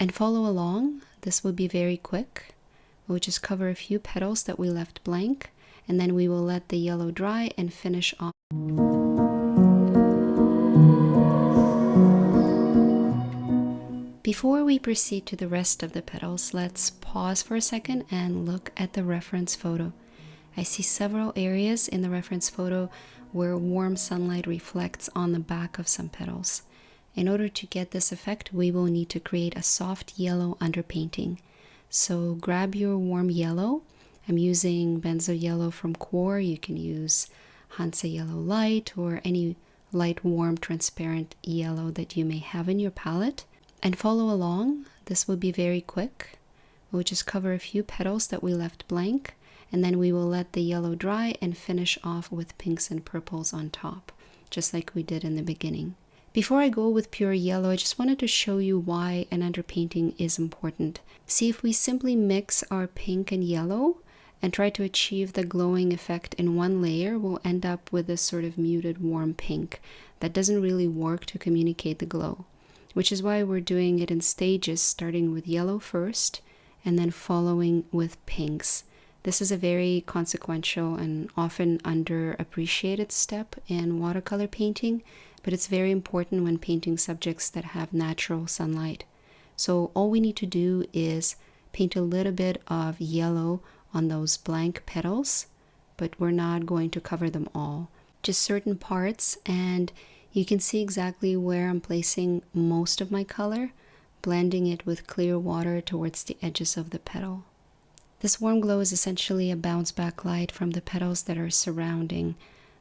and follow along. This will be very quick. We'll just cover a few petals that we left blank, and then we will let the yellow dry and finish off. Before we proceed to the rest of the petals, let's pause for a second and look at the reference photo. I see several areas in the reference photo where warm sunlight reflects on the back of some petals. In order to get this effect, we will need to create a soft yellow underpainting. So grab your warm yellow. I'm using Benzo Yellow from Core. You can use Hansa Yellow Light or any light, warm, transparent yellow that you may have in your palette. And follow along. This will be very quick. We'll just cover a few petals that we left blank, and then we will let the yellow dry and finish off with pinks and purples on top, just like we did in the beginning. Before I go with pure yellow, I just wanted to show you why an underpainting is important. See, if we simply mix our pink and yellow and try to achieve the glowing effect in one layer, we'll end up with this sort of muted warm pink that doesn't really work to communicate the glow, which is why we're doing it in stages, starting with yellow first and then following with pinks. This is a very consequential and often underappreciated step in watercolor painting, but it's very important when painting subjects that have natural sunlight. So all we need to do is paint a little bit of yellow on those blank petals, but we're not going to cover them all, just certain parts, and you can see exactly where I'm placing most of my color, blending it with clear water towards the edges of the petal. This warm glow is essentially a bounce back light from the petals that are surrounding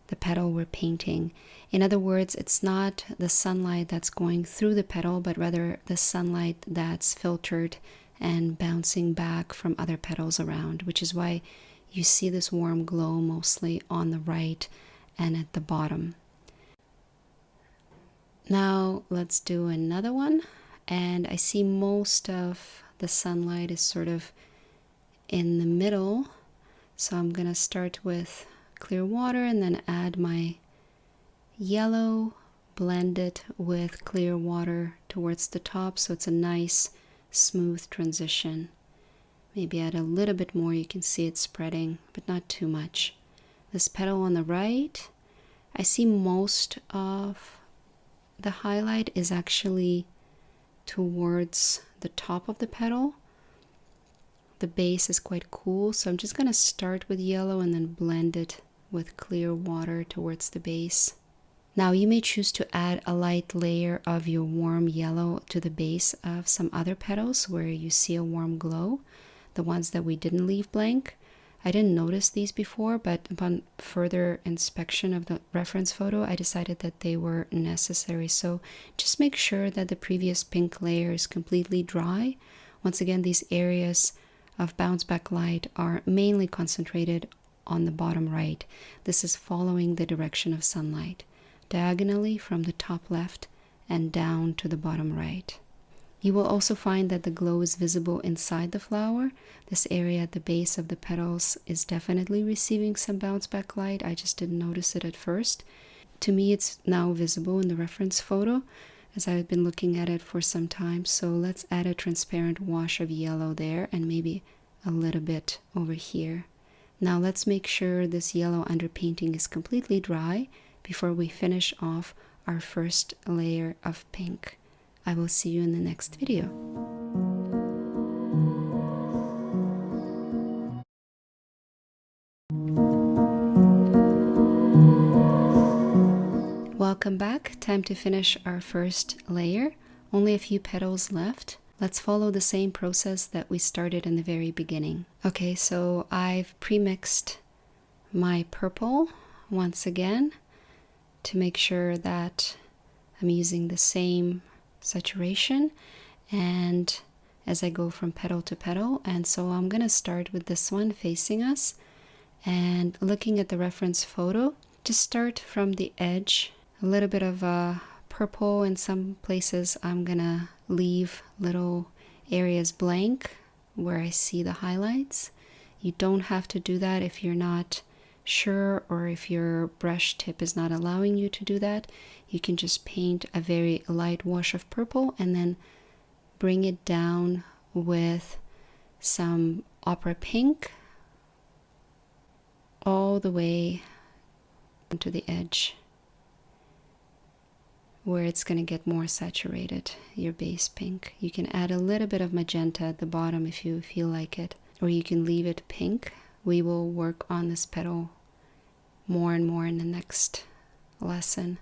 the petal we're painting. In other words, it's not the sunlight that's going through the petal, but rather the sunlight that's filtered and bouncing back from other petals around, which is why you see this warm glow mostly on the right and at the bottom. Now let's do another one, and I see most of the sunlight is sort of in the middle, so I'm gonna start with clear water and then add my yellow, blend it with clear water towards the top so it's a nice smooth transition. Maybe add a little bit more, you can see it spreading, but not too much. This petal on the right, I see most of the highlight is actually towards the top of the petal. The base is quite cool, so I'm just going to start with yellow and then blend it with clear water towards the base. Now you may choose to add a light layer of your warm yellow to the base of some other petals where you see a warm glow, the ones that we didn't leave blank. I didn't notice these before, but upon further inspection of the reference photo, I decided that they were necessary. So just make sure that the previous pink layer is completely dry. Once again, these areas of bounce back light are mainly concentrated on the bottom right. This is following the direction of sunlight, diagonally from the top left and down to the bottom right. You will also find that the glow is visible inside the flower. This area at the base of the petals is definitely receiving some bounce back light. I just didn't notice it at first. To me, it's now visible in the reference photo as I've been looking at it for some time. So let's add a transparent wash of yellow there and maybe a little bit over here. Now let's make sure this yellow underpainting is completely dry before we finish off our first layer of pink. I will see you in the next video. Welcome back. Time to finish our first layer. Only a few petals left. Let's follow the same process that we started in the very beginning. Okay, so I've pre-mixed my purple once again to make sure that I'm using the same saturation and as I go from petal to petal. And so I'm going to start with this one facing us and looking at the reference photo. Just start from the edge, a little bit of purple. In some places I'm gonna leave little areas blank where I see the highlights. You don't have to do that if you're not sure or if your brush tip is not allowing you to do that. You can just paint a very light wash of purple and then bring it down with some Opera Pink all the way to the edge where it's going to get more saturated, your base pink. You can add a little bit of magenta at the bottom if you feel like it, or you can leave it pink. We will work on this petal more and more in the next lesson.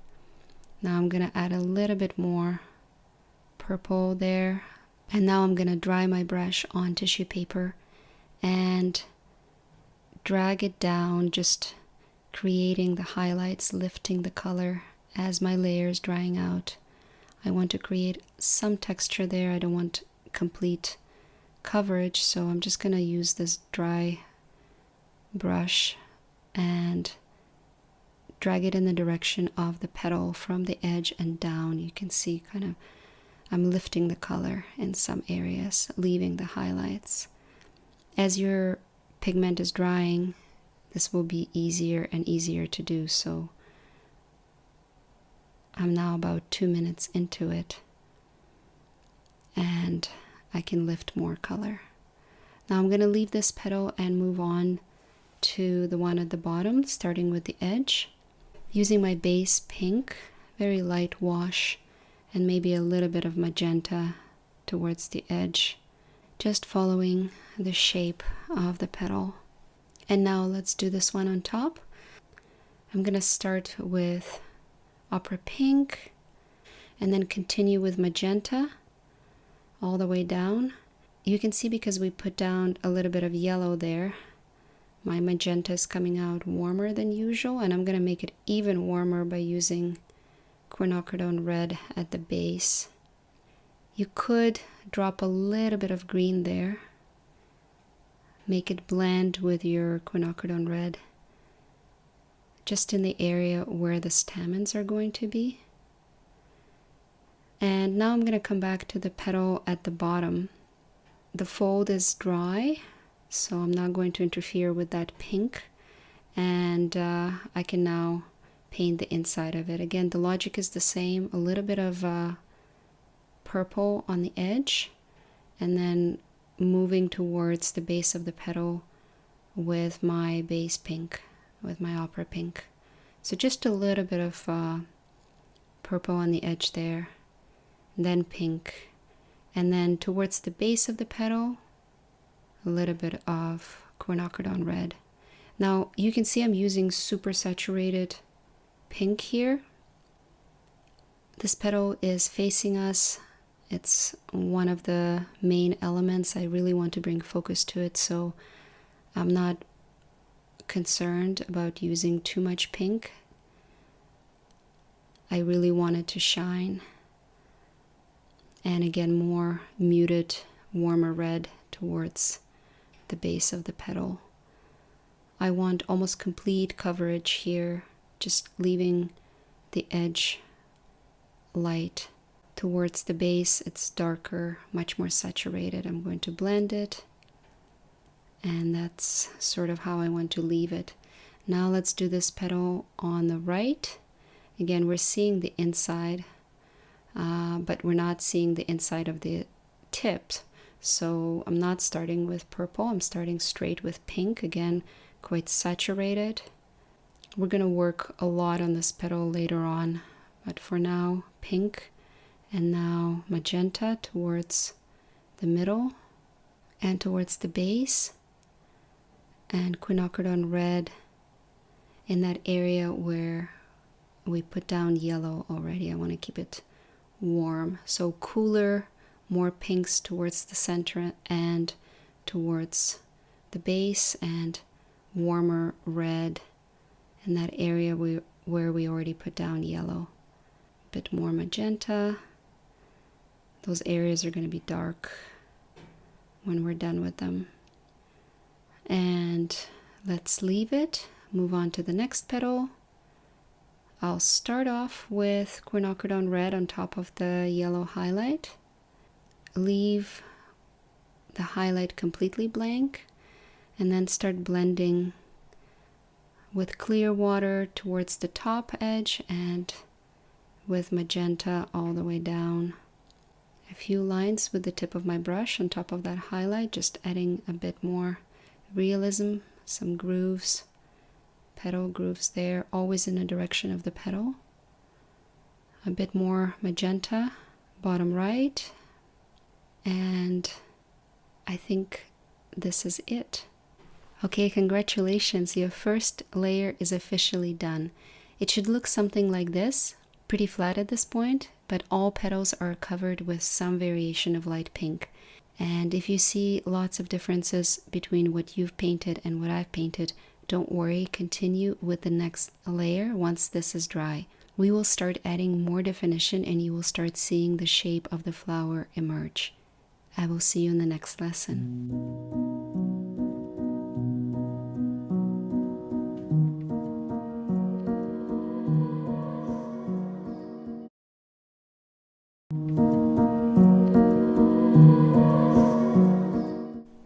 Now I'm going to add a little bit more purple there, and now I'm going to dry my brush on tissue paper and drag it down, just creating the highlights, lifting the color as my layer is drying out. I want to create some texture there. I don't want complete coverage, so I'm just going to use this dry brush and drag it in the direction of the petal from the edge and down. You can see kind of I'm lifting the color in some areas, leaving the highlights. As your pigment is drying, this will be easier and easier to do. So I'm now about 2 minutes into it, and I can lift more color. Now I'm going to leave this petal and move on to the one at the bottom, starting with the edge. Using my base pink, very light wash, and maybe a little bit of magenta towards the edge, just following the shape of the petal. And now let's do this one on top. I'm going to start with Opera Pink and then continue with magenta all the way down. You can see because we put down a little bit of yellow there, my magenta is coming out warmer than usual, and I'm going to make it even warmer by using quinacridone red at the base. You could drop a little bit of green there, make it blend with your quinacridone red just in the area where the stamens are going to be. And now I'm going to come back to the petal at the bottom. The fold is dry, so I'm not going to interfere with that pink, and I can now paint the inside of it. Again, the logic is the same, a little bit of purple on the edge, and then moving towards the base of the petal with my base pink, with my Opera Pink. So just a little bit of purple on the edge there, then pink, and then towards the base of the petal, a little bit of quinacridone red. Now you can see I'm using super saturated pink here. This petal is facing us. It's one of the main elements. I really want to bring focus to it, so I'm not concerned about using too much pink. I really want it to shine. And again, more muted, warmer red towards the base of the petal. I want almost complete coverage here, just leaving the edge light. Towards the base, it's darker, much more saturated. I'm going to blend it, and that's sort of how I want to leave it. Now let's do this petal on the right. Again, we're seeing the inside, but we're not seeing the inside of the tips. So I'm not starting with purple, I'm starting straight with pink, again, quite saturated. We're going to work a lot on this petal later on, but for now, pink, and now magenta towards the middle and towards the base, and quinacridone red in that area where we put down yellow already. I want to keep it warm, so cooler, more pinks towards the center and towards the base, and warmer red in that area where we already put down yellow. A bit more magenta. Those areas are going to be dark when we're done with them. And let's leave it, move on to the next petal. I'll start off with quinacridone red on top of the yellow highlight. Leave the highlight completely blank, and then start blending with clear water towards the top edge and with magenta all the way down a few lines with the tip of my brush on top of that highlight, just adding a bit more realism, some grooves, petal grooves there, always in the direction of the petal. A bit more magenta, bottom right, and I think this is it. Okay, congratulations, your first layer is officially done. It should look something like this, pretty flat at this point, but all petals are covered with some variation of light pink. And if you see lots of differences between what you've painted and what I've painted, don't worry, continue with the next layer once this is dry. We will start adding more definition and you will start seeing the shape of the flower emerge. I will see you in the next lesson.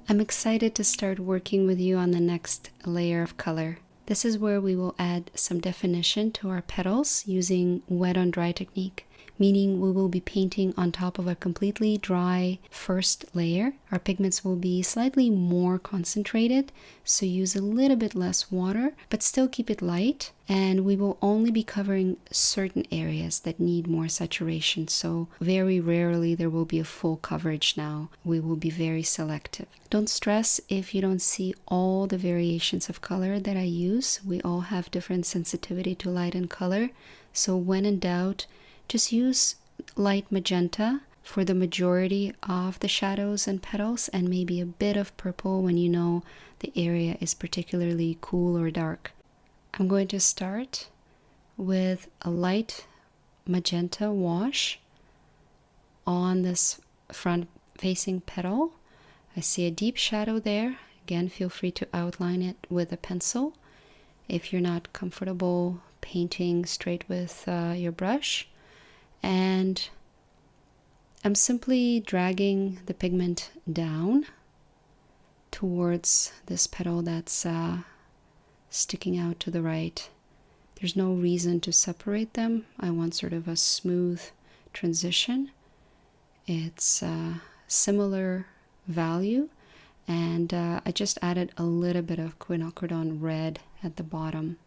I'm excited to start working with you on the next layer of color. This is where we will add some definition to our petals using wet on dry technique, meaning we will be painting on top of a completely dry first layer. Our pigments will be slightly more concentrated, so use a little bit less water, but still keep it light. And we will only be covering certain areas that need more saturation. So very rarely there will be a full coverage now. We will be very selective. Don't stress if you don't see all the variations of color that I use. We all have different sensitivity to light and color. So when in doubt, just use light magenta for the majority of the shadows and petals, and maybe a bit of purple when you know the area is particularly cool or dark. I'm going to start with a light magenta wash on this front facing petal. I see a deep shadow there. Again, feel free to outline it with a pencil if you're not comfortable painting straight with your brush. And I'm simply dragging the pigment down towards this petal that's sticking out to the right. There's no reason to separate them. I want sort of a smooth transition. It's similar value, and I just added a little bit of quinacridone red at the bottom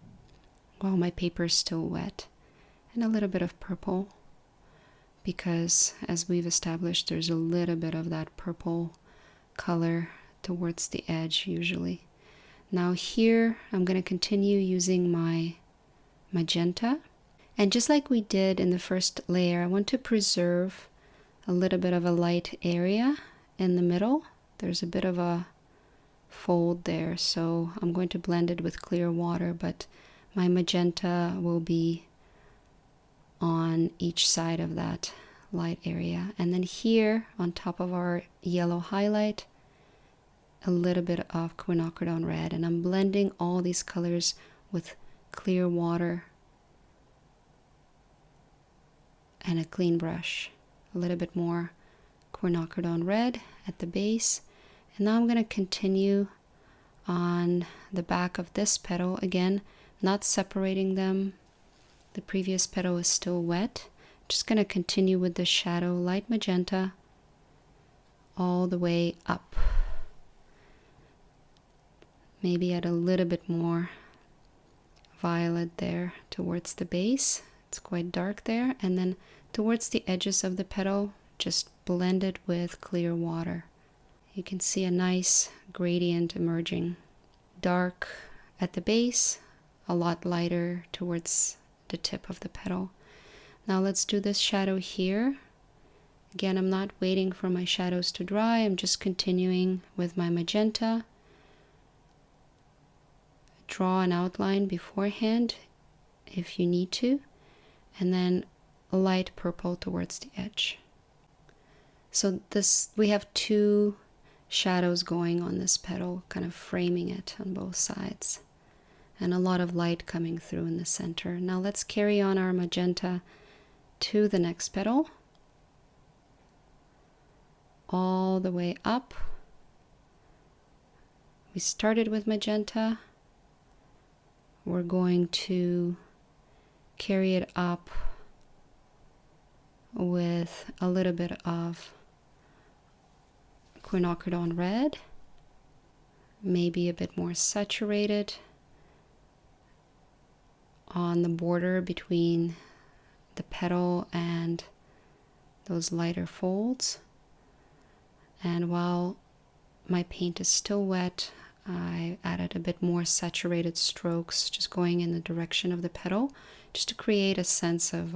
while my paper is still wet, and a little bit of purple, because as we've established, there's a little bit of that purple color towards the edge usually. Now here I'm going to continue using my magenta, and just like we did in the first layer, I want to preserve a little bit of a light area in the middle. There's a bit of a fold there, so I'm going to blend it with clear water, but my magenta will be on each side of that light area. And then here on top of our yellow highlight, a little bit of quinacridone red, and I'm blending all these colors with clear water and a clean brush. A little bit more quinacridone red at the base, and now I'm going to continue on the back of this petal, again not separating them. The previous petal is still wet. Just going to continue with the shadow light magenta all the way up. Maybe add a little bit more violet there towards the base. It's quite dark there. And then towards the edges of the petal, just blend it with clear water. You can see a nice gradient emerging. Dark at the base, a lot lighter towards the tip of the petal. Now let's do this shadow here. Again, I'm not waiting for my shadows to dry. I'm just continuing with my magenta. Draw an outline beforehand if you need to, and then a light purple towards the edge. So this, we have two shadows going on this petal, kind of framing it on both sides, and a lot of light coming through in the center. Now let's carry on our magenta to the next petal, all the way up. We started with magenta. We're going to carry it up with a little bit of quinacridone red, maybe a bit more saturated on the border between the petal and those lighter folds. And while my paint is still wet, I added a bit more saturated strokes, just going in the direction of the petal, just to create a sense of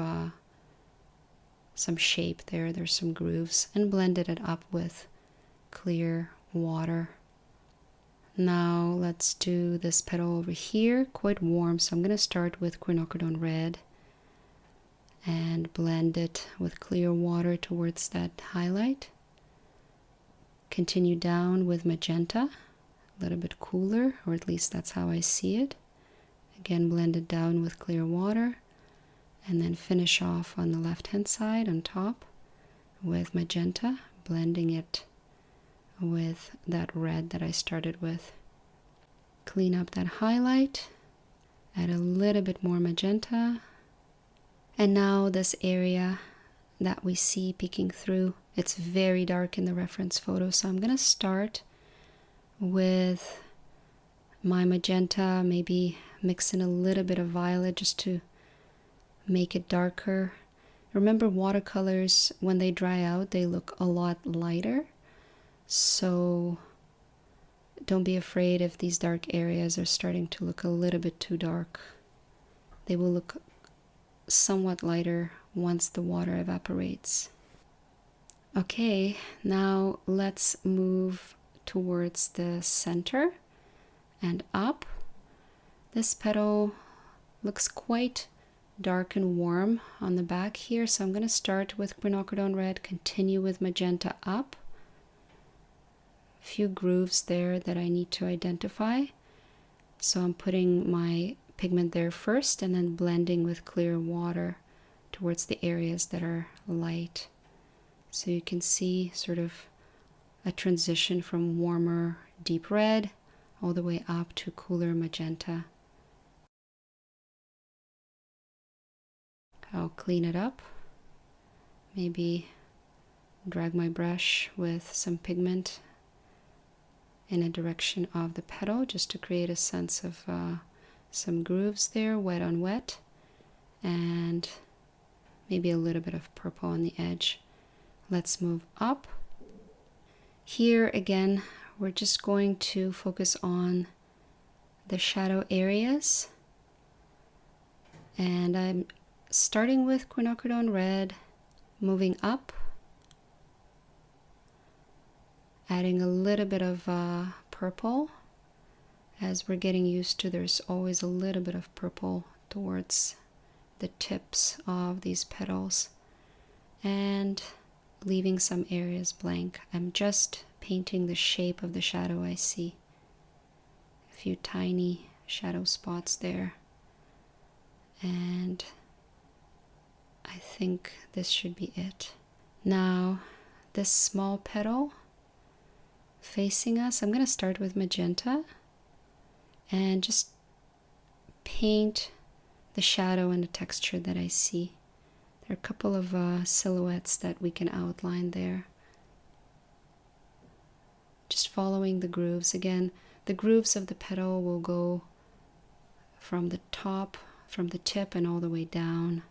some shape there. There's some grooves, and blended it up with clear water. Now let's do this petal over here, quite warm, so I'm going to start with quinacridone red and blend it with clear water towards that highlight. Continue down with magenta, a little bit cooler, or at least that's how I see it. Again, blend it down with clear water, and then finish off on the left hand side on top with magenta, blending it with that red that I started with. Clean up that highlight, add a little bit more magenta, and now this area that we see peeking through, it's very dark in the reference photo, so I'm going to start with my magenta, maybe mix in a little bit of violet just to make it darker. Remember, watercolors, when they dry out, they look a lot lighter. So don't be afraid if these dark areas are starting to look a little bit too dark. They will look somewhat lighter once the water evaporates. Okay, now let's move towards the center and up. This petal looks quite dark and warm on the back here, so I'm going to start with quinacridone red, continue with magenta up. A few grooves there that I need to identify, so I'm putting my pigment there first and then blending with clear water towards the areas that are light. So you can see sort of a transition from warmer deep red all the way up to cooler magenta. I'll clean it up, maybe drag my brush with some pigment in a direction of the petal just to create a sense of some grooves there, wet on wet, and maybe a little bit of purple on the edge. Let's move up. Here again, we're just going to focus on the shadow areas, and I'm starting with quinacridone red, moving up, adding a little bit of purple. As we're getting used to, there's always a little bit of purple towards the tips of these petals, and leaving some areas blank. I'm just painting the shape of the shadow I see. A few tiny shadow spots there, and I think this should be it. Now, this small petal facing us, I'm going to start with magenta and just paint the shadow and the texture that I see. There are a couple of silhouettes that we can outline there. Just following the grooves. Again, the grooves of the petal will go from the top, from the tip, and all the way down.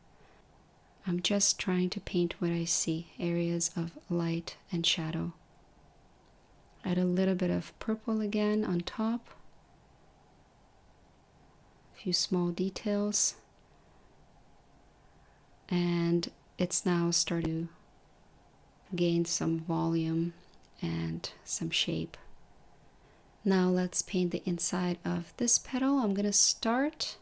I'm just trying to paint what I see, areas of light and shadow. Add a little bit of purple again on top. A few small details. And it's now starting to gain some volume and some shape. Now let's paint the inside of this petal. I'm going to start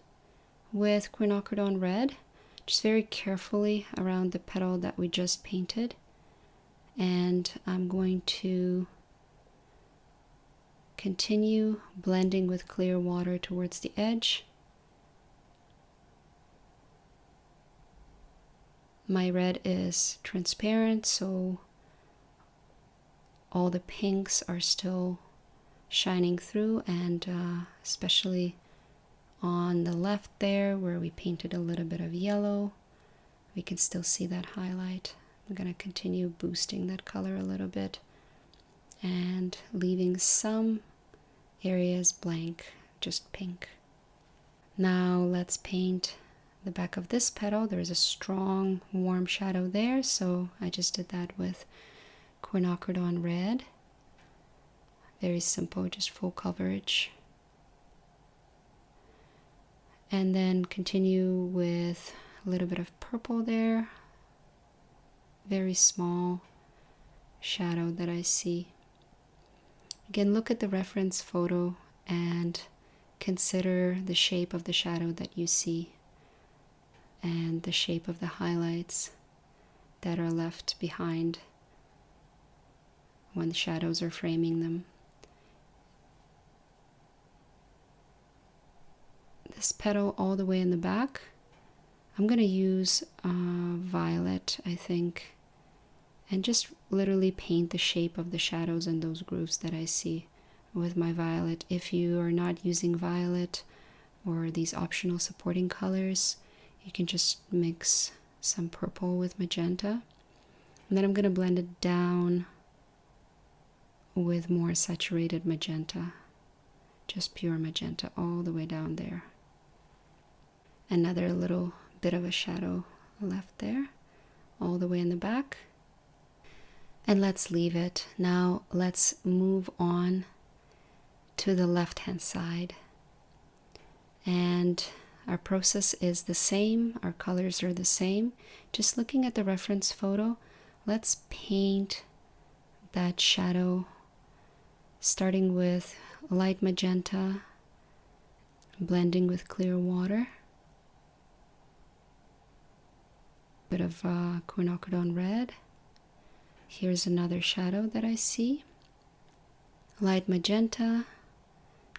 with quinacridone red, just very carefully around the petal that we just painted. And I'm going to continue blending with clear water towards the edge. My red is transparent, so all the pinks are still shining through, and especially on the left there where we painted a little bit of yellow, we can still see that highlight. I'm going to continue boosting that color a little bit and leaving some areas blank, just pink. Now let's paint the back of this petal. There's a strong warm shadow there, so I just did that with quinacridone red. Very simple, just full coverage. And then continue with a little bit of purple there. Very small shadow that I see. Again, look at the reference photo and consider the shape of the shadow that you see and the shape of the highlights that are left behind when the shadows are framing them. This petal all the way in the back, I'm going to use violet, I think, and just literally paint the shape of the shadows and those grooves that I see with my violet. If you are not using violet or these optional supporting colors, you can just mix some purple with magenta. And then I'm going to blend it down with more saturated magenta, just pure magenta all the way down there. Another little bit of a shadow left there, all the way in the back. And let's leave it. Now let's move on to the left hand side. And our process is the same, our colors are the same. Just looking at the reference photo, let's paint that shadow starting with light magenta, blending with clear water, bit of quinacridone red. Here's another shadow that I see. Light magenta,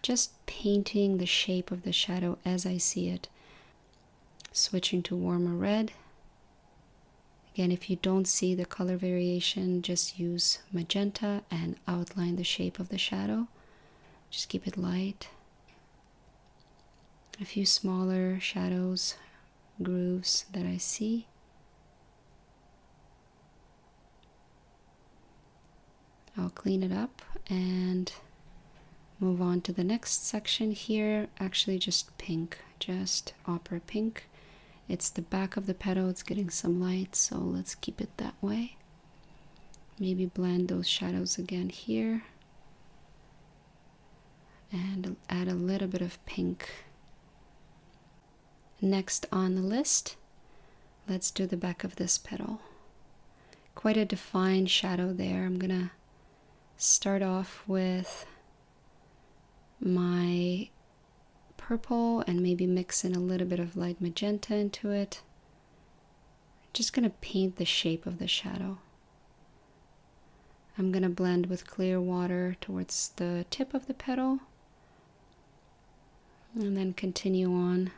just painting the shape of the shadow as I see it. Switching to warmer red. Again, if you don't see the color variation, just use magenta and outline the shape of the shadow. Just keep it light. A few smaller shadows, grooves that I see. I'll clean it up and move on to the next section here. Actually just pink, just opera pink. It's the back of the petal, it's getting some light, so let's keep it that way. Maybe blend those shadows again here. And add a little bit of pink. Next on the list, let's do the back of this petal. Quite a defined shadow there. I'm gonna start off with my purple and maybe mix in a little bit of light magenta into it. Just gonna paint the shape of the shadow. I'm gonna blend with clear water towards the tip of the petal and then continue on.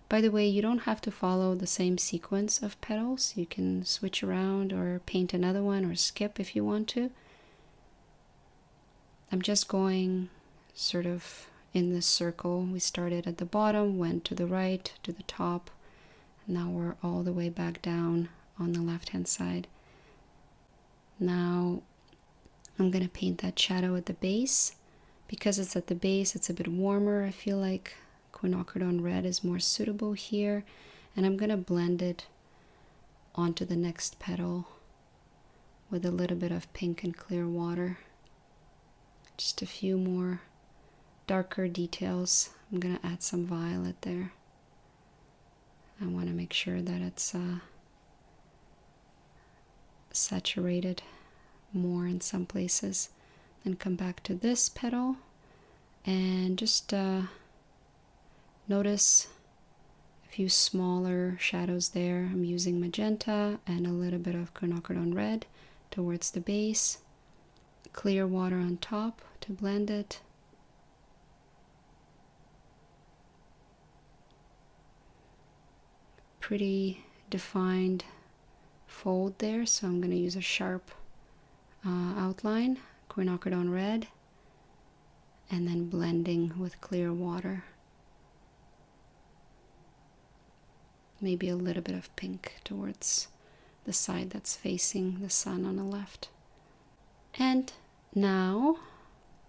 By the way, you don't have to follow the same sequence of petals. You can switch around or paint another one or skip if you want to. I'm just going sort of in this circle. We started at the bottom, went to the right, to the top. Now we're all the way back down on the left hand side. Now I'm going to paint that shadow at the base. Because it's at the base, it's a bit warmer. I feel like quinacridone red is more suitable here, and I'm going to blend it onto the next petal with a little bit of pink and clear water. Just a few more darker details. I'm going to add some violet there. I want to make sure that it's saturated more in some places. Then come back to this petal and just notice a few smaller shadows there. I'm using magenta and a little bit of quinacridone red towards the base. Clear water on top to blend it. Pretty defined fold there, so I'm going to use a sharp outline, quinacridone red, and then blending with clear water. maybe a little bit of pink towards the side that's facing the sun on the left. And now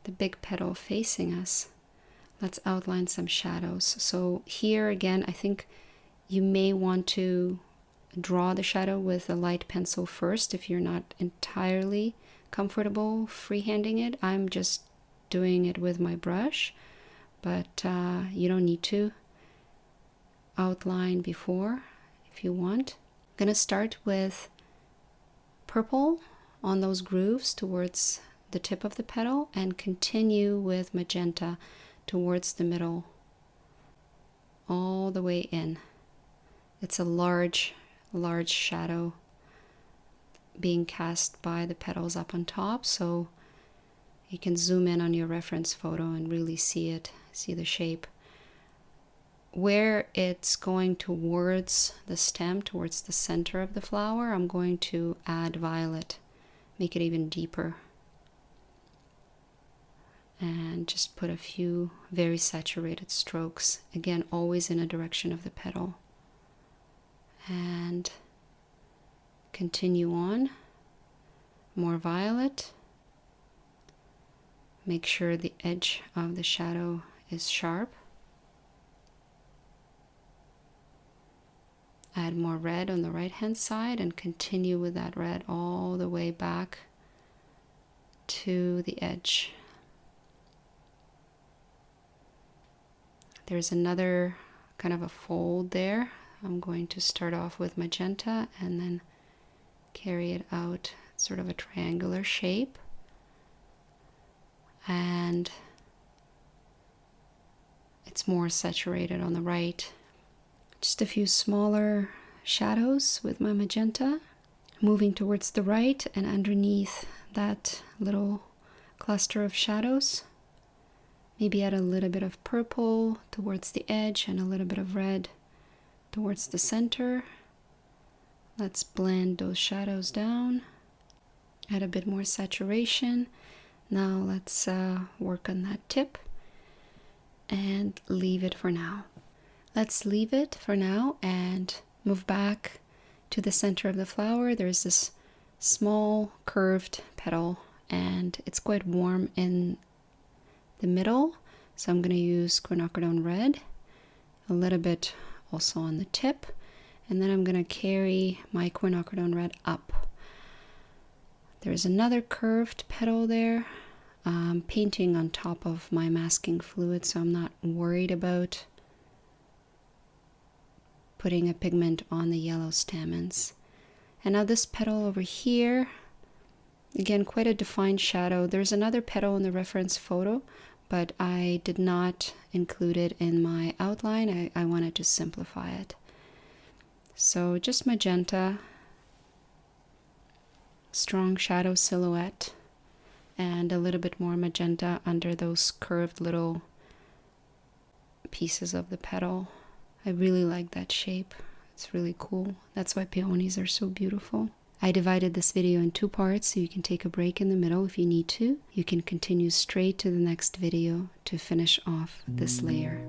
the big petal facing us, let's outline some shadows. So here again, I think you may want to draw the shadow with a light pencil first if you're not entirely comfortable freehanding it. I'm just doing it with my brush, but you don't need to outline before if you want. I'm gonna start with purple on those grooves towards the tip of the petal and continue with magenta towards the middle all the way in. It's a large shadow being cast by the petals up on top, so you can zoom in on your reference photo and really see it, see the shape. Where it's going towards the stem, towards the center of the flower, I'm going to add violet, make it even deeper. And just put a few very saturated strokes, again always in a direction of the petal. And continue on, more violet. Make sure the edge of the shadow is sharp. Add more red on the right hand side and continue with that red all the way back to the edge. There's another kind of a fold there. I'm going to start off with magenta and then carry it out, sort of a triangular shape. And it's more saturated on the right. Just a few smaller shadows with my magenta, moving towards the right and underneath that little cluster of shadows. Maybe add a little bit of purple towards the edge and a little bit of red towards the center. Let's blend those shadows down. Add a bit more saturation. Now let's work on that tip and leave it for now. Let's leave it for now and move back to the center of the flower. There's this small curved petal and it's quite warm in the middle, so I'm going to use quinacridone red, a little bit also on the tip, and then I'm going to carry my quinacridone red up. There's another curved petal there. I'm painting on top of my masking fluid, so I'm not worried about putting a pigment on the yellow stamens. And now this petal over here, again, quite a defined shadow. There's another petal in the reference photo, but I did not include it in my outline. I wanted to simplify it. So just magenta, strong shadow silhouette, and a little bit more magenta under those curved little pieces of the petal. I really like that shape. It's really cool. That's why peonies are so beautiful. I divided this video in 2 parts so you can take a break in the middle if you need to. You can continue straight to the next video to finish off this layer.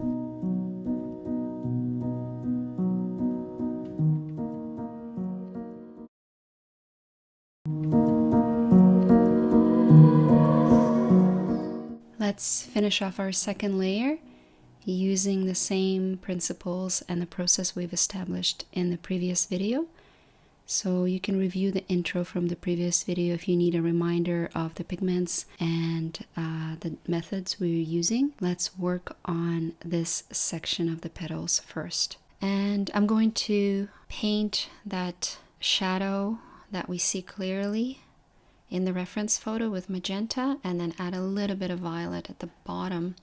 Let's finish off our second layer using the same principles and the process we've established in the previous video. So you can review the intro from the previous video if you need a reminder of the pigments and the methods we were using. Let's work on this section of the petals first. And I'm going to paint that shadow that we see clearly in the reference photo with magenta, and then add a little bit of violet at the bottom,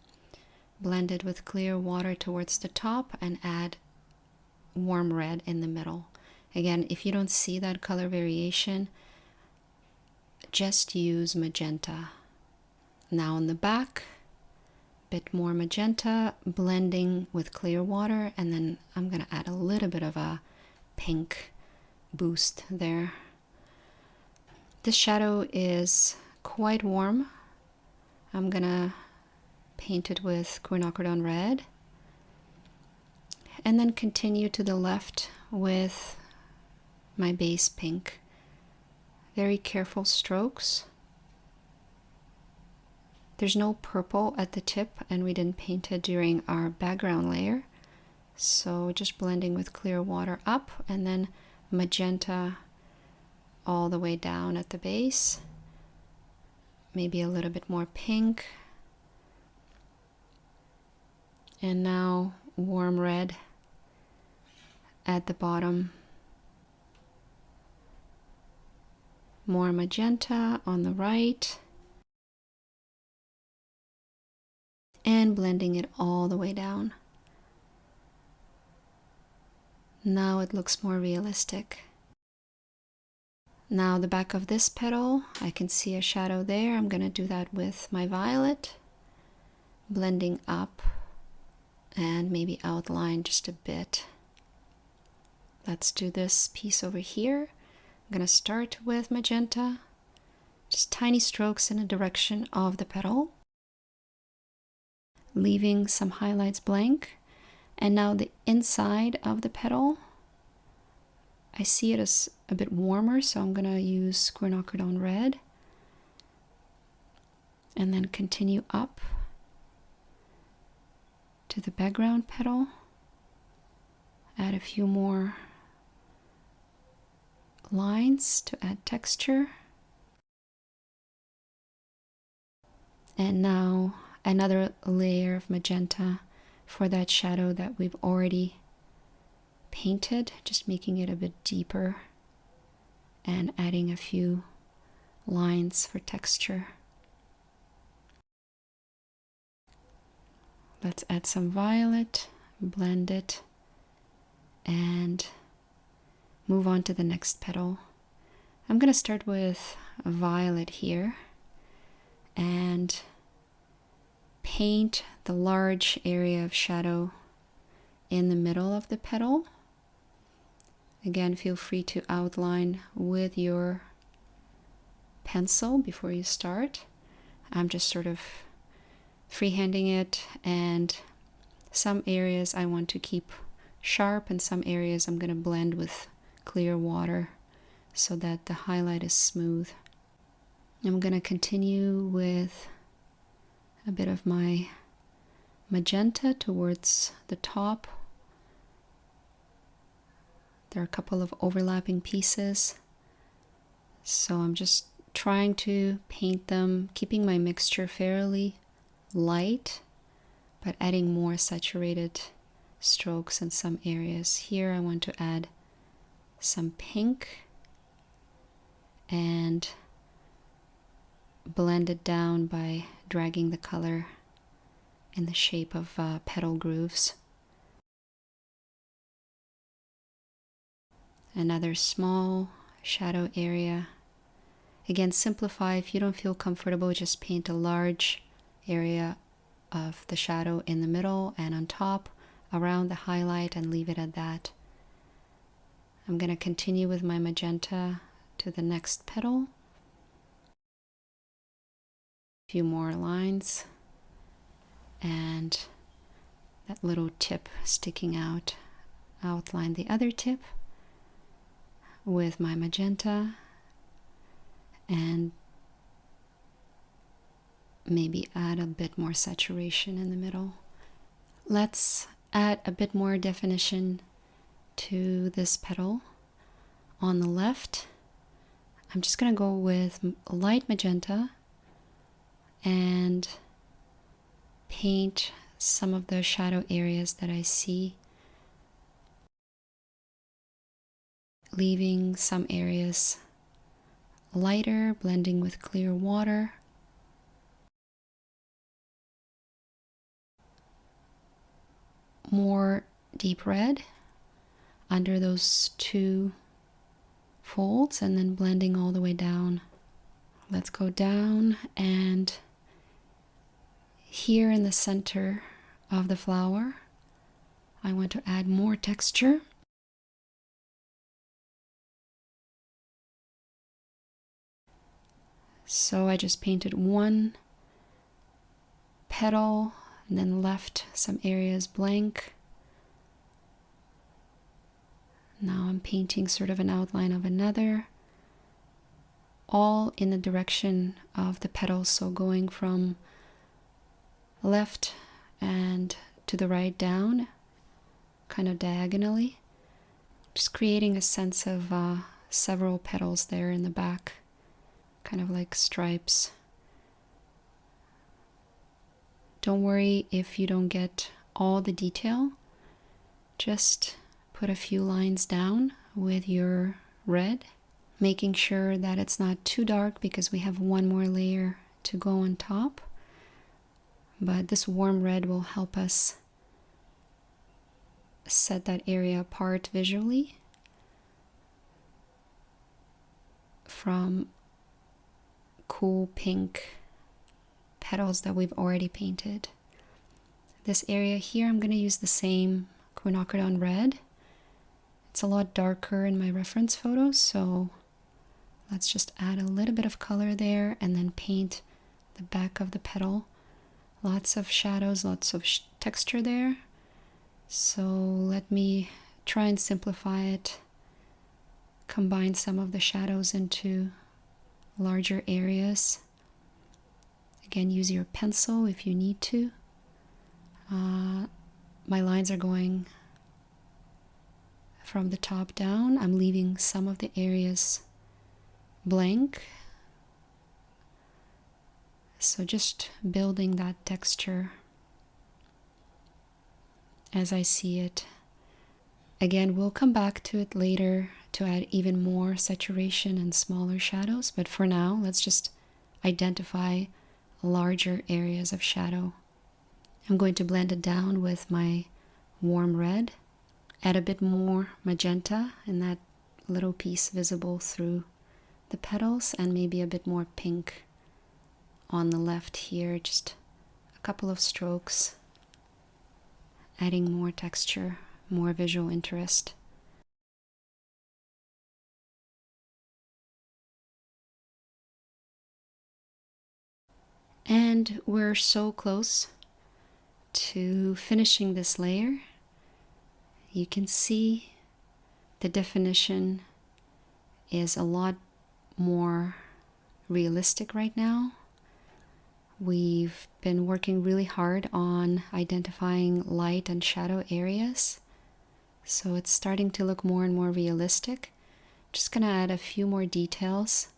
blend it with clear water towards the top, and add warm red in the middle. Again, if you don't see that color variation, just use magenta. Now on the back, a bit more magenta, blending with clear water, and then I'm going to add a little bit of a pink boost there. This shadow is quite warm. I'm going to paint it with quinacridone red. and then continue to the left with my base pink. Very careful strokes. There's no purple at the tip, and we didn't paint it during our background layer. So just blending with clear water up, and then magenta all the way down at the base. Maybe a little bit more pink. And now warm red at the bottom. More magenta on the right. And blending it all the way down. Now it looks more realistic. Now the back of this petal, I can see a shadow there. I'm gonna do that with my violet, blending up and maybe outline just a bit. Let's do this piece over here. I'm gonna start with magenta, just tiny strokes in the direction of the petal, leaving some highlights blank. And now the inside of the petal, I see it as a bit warmer, so I'm gonna use quinacridone red and then continue up to the background petal. Add a few more lines to add texture. And now another layer of magenta for that shadow that we've already painted, just making it a bit deeper and adding a few lines for texture. Let's add some violet, blend it, and move on to the next petal. I'm going to start with a violet here and paint the large area of shadow in the middle of the petal. Again, feel free to outline with your pencil before you start. I'm just sort of freehanding it, and some areas I want to keep sharp and some areas I'm going to blend with clear water so that the highlight is smooth. I'm going to continue with a bit of my magenta towards the top. There are a couple of overlapping pieces, so I'm just trying to paint them, keeping my mixture fairly light, but adding more saturated strokes in some areas. Here I want to add some pink and blend it down by dragging the color in the shape of petal grooves. Another small shadow area. Again, simplify. If you don't feel comfortable, just paint a large area of the shadow in the middle and on top around the highlight and leave it at that. I'm going to continue with my magenta to the next petal. A few more lines and that little tip sticking out. Outline the other tip with my magenta and maybe add a bit more saturation in the middle. Let's add a bit more definition to this petal. On the left, I'm just going to go with light magenta and paint some of the shadow areas that I see, leaving some areas lighter, blending with clear water. More deep red under those two folds and then blending all the way down. Let's go down, and here in the center of the flower I want to add more texture. So I just painted one petal and then left some areas blank. Now I'm painting sort of an outline of another, all in the direction of the petals, so going from left and to the right down, kind of diagonally, just creating a sense of several petals there in the back, kind of like stripes. Don't worry if you don't get all the detail, just put a few lines down with your red, making sure that it's not too dark because we have one more layer to go on top. But this warm red will help us set that area apart visually from cool pink petals that we've already painted. This area here, I'm going to use the same quinacridone red. It's a lot darker in my reference photos, so let's just add a little bit of color there and then paint the back of the petal. Lots of shadows, lots of texture there. So let me try and simplify it, combine some of the shadows into larger areas. Again, use your pencil if you need to. My lines are going from the top down. I'm leaving some of the areas blank. So just building that texture as I see it. Again, we'll come back to it later to add even more saturation and smaller shadows, but for now, let's just identify larger areas of shadow. I'm going to blend it down with my warm red, add a bit more magenta in that little piece visible through the petals, and maybe a bit more pink on the left here, just a couple of strokes, adding more texture, more visual interest. And we're so close to finishing this layer. You can see the definition is a lot more realistic right now. We've been working really hard on identifying light and shadow areas, so it's starting to look more and more realistic. Just gonna add a few more details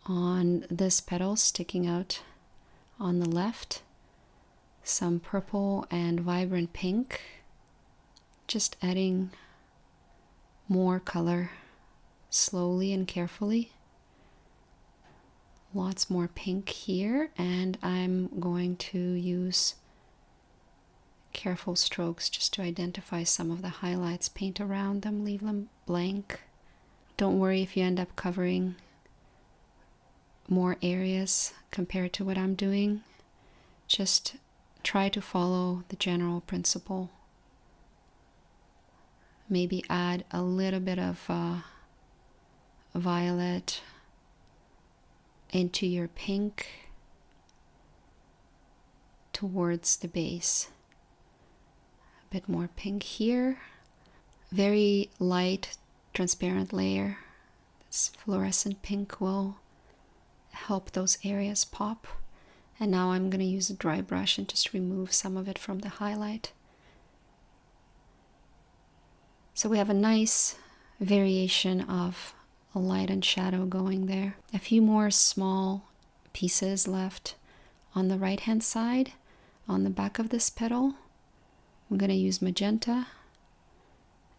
on this petal sticking out on the left, some purple and vibrant pink, just adding more color slowly and carefully. Lots more pink here, and I'm going to use careful strokes just to identify some of the highlights, paint around them, leave them blank. Don't worry if you end up covering more areas compared to what I'm doing. Just try to follow the general principle. Maybe add a little bit of violet into your pink towards the base. A bit more pink here. Very light, transparent layer. This fluorescent pink will help those areas pop. And now I'm going to use a dry brush and just remove some of it from the highlight. So we have a nice variation of a light and shadow going there. A few more small pieces left on the right hand side on the back of this petal. I'm going to use magenta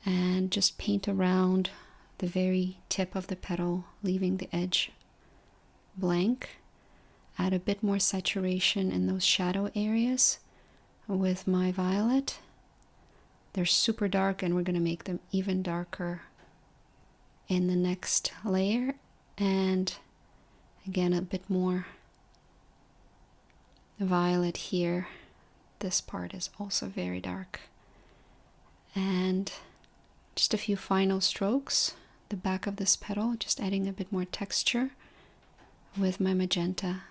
and just paint around the very tip of the petal, leaving the edge blank. Add a bit more saturation in those shadow areas with my violet. They're super dark, and we're going to make them even darker in the next layer. And again, a bit more violet here. This part is also very dark. And just a few final strokes, the back of this petal, just adding a bit more texture with my magenta.